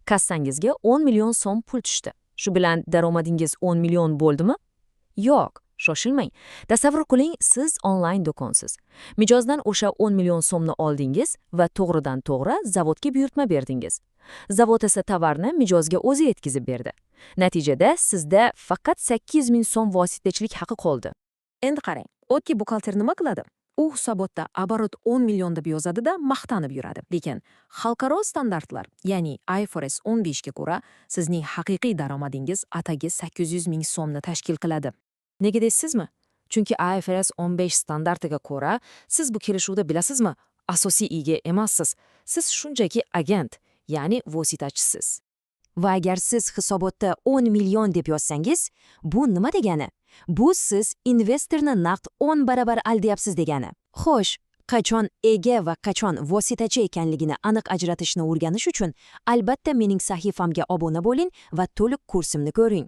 Kassangizga 10 million so'm pul tushdi. Shu bilan daromadingiz 10 million bo'ldimi? Yo'q, shoshilmang. Tasavvur qiling, siz onlayn do'konsiz. Mijozdan o'sha 10 million so'mni oldingiz va to'g'ridan-to'g'ri zavodga buyurtma berdingiz. Zavod esa tovarni mijozga o'zi yetkazib berdi. Natijada sizda faqat 800 ming so'm vositachilik haqi qoldi. Endi qarang, oddiy buxgalter nima qiladi? U hisobotda оборот 10 million deb yozadi-da, maqtanib yuradi. Lekin xalqaro standartlar, ya'ni IFRS 15 ga ko'ra, sizning haqiqiy daromadingiz atagi 800 ming so'mni tashkil qiladi. Nega deysizmi? Chunki IFRS 15 standartiga ko'ra, siz bu kelishuvda bilasizmi, asosiy ega emassiz. Siz shunchaki agent, ya'ni vositachisiz. Va agar siz hisobotda 10 million deb yozsangiz, bu nima degani? Bu siz investorni naqd 10 barobar aldayapsiz degani. Xo'sh, qachon ega va qachon vositachi ekanligini aniq ajratishni o'rganish uchun albatta mening sahifamga obuna bo'ling va to'liq kursimni ko'ring.